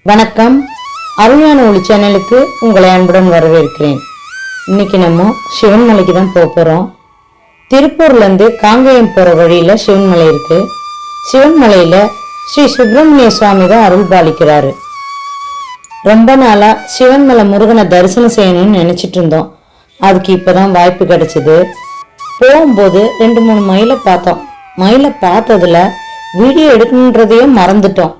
வணக்கம். அருமையான ஒளி சேனலுக்கு உங்களை அன்புடன் வரவேற்கிறேன். இன்னைக்கு நம்ம சிவன்மலைக்கு தான் போகிறோம். திருப்பூர்லேருந்து காங்கேயம் போகிற வழியில் சிவன்மலை இருக்கு. சிவன்மலையில் ஸ்ரீ சுப்பிரமணிய சுவாமி தான் அருள் பாலிக்கிறாரு. ரொம்ப நாளாக சிவன்மலை முருகனை தரிசனம் செய்யணும்னு நினச்சிட்டு இருந்தோம். அதுக்கு இப்போதான் வாய்ப்பு கிடைச்சிது. போகும்போது 2-3 மயிலை பார்த்தோம். மயிலை பார்த்ததுல வீடியோ எடுக்கணுன்றதையும் மறந்துட்டோம்.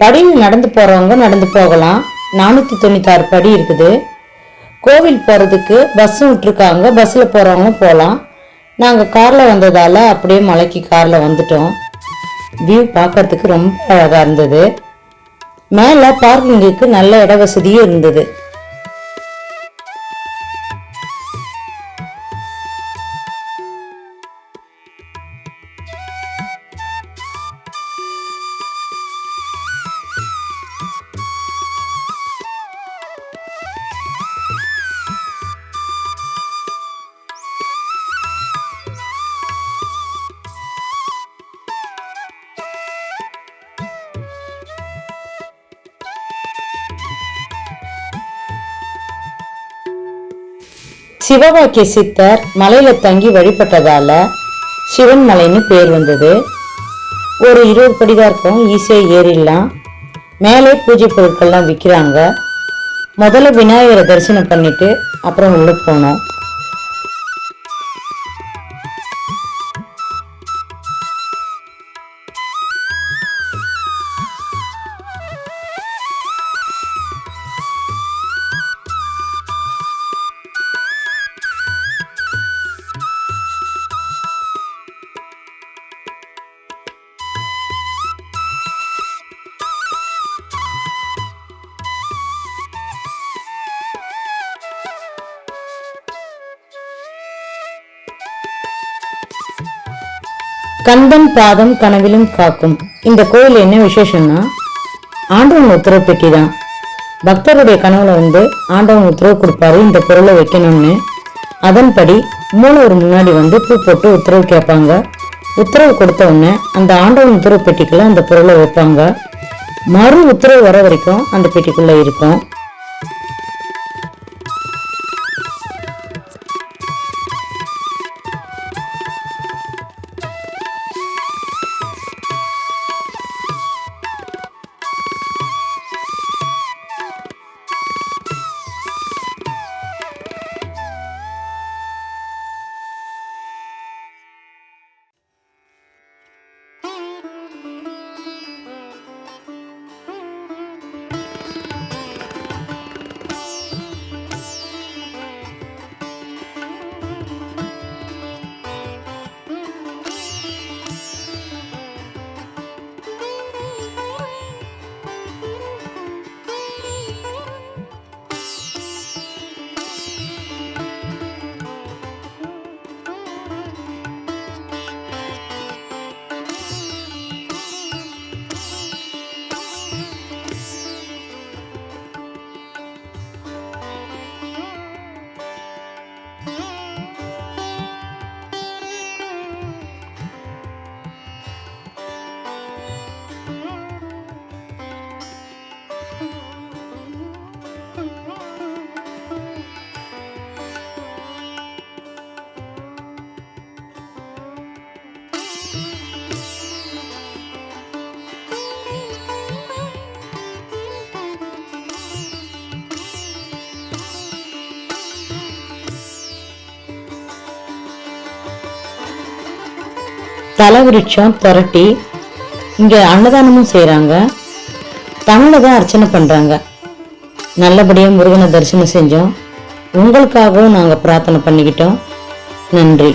படியில் நடந்து போகிறவங்க நடந்து போகலாம். 496 படி இருக்குது. கோவில் போகிறதுக்கு பஸ்ஸும் விட்டுருக்காங்க. பஸ்ஸில் போகிறவங்களும் போகலாம். நாங்கள் காரில் வந்ததால் அப்படியே மலைக்கு காரில் வந்துட்டோம். வியூ பார்க்கறதுக்கு ரொம்ப அழகாக இருந்தது. மேலே பார்க்கிங்குக்கு நல்ல இட வசதியும் இருந்தது. சிவவாக்கிய சித்தர் மலையில தங்கி வழிபட்டதால சிவன் மலைன்னு பேர் வந்தது. ஒரு 20 படிதான் இருக்கும். ஈஸியாக ஏறிடலாம். மேலே பூஜை பொருட்கள்லாம் விற்கிறாங்க. முதல்ல விநாயகரை தரிசனம் பண்ணிட்டு அப்புறம் உள்ள போனோம். கந்தன் பாதம் கனவிலும் காக்கும். இந்த கோயில் என்ன விசேஷம்னா, ஆண்டவன் உத்தரவு பெட்டி தான். பக்தருடைய கனவுல வந்து ஆண்டவன் உத்தரவு கொடுப்பாரு இந்த பொருளை வைக்கணும்னு. அதன்படி மூலவர் முன்னாடி வந்து பூ போட்டு உத்தரவு கேட்பாங்க. உத்தரவு கொடுத்த உடனே அந்த ஆண்டவன் உத்தரவு பெட்டிக்குள்ள அந்த பொருளை வைப்பாங்க. மறு உத்தரவு வர வரைக்கும் அந்த பெட்டிக்குள்ள இருக்கும். தலவிருட்சம் புரட்டி இங்க அன்னதானமும் செய்யறாங்க. தமிழ்ல தான் அர்ச்சனை பண்றாங்க. நல்லபடியா முருகனை தரிசனம் செஞ்சோம். உங்களுக்காகவும் நாங்க பிரார்த்தனை பண்ணிக்கிட்டோம். நன்றி.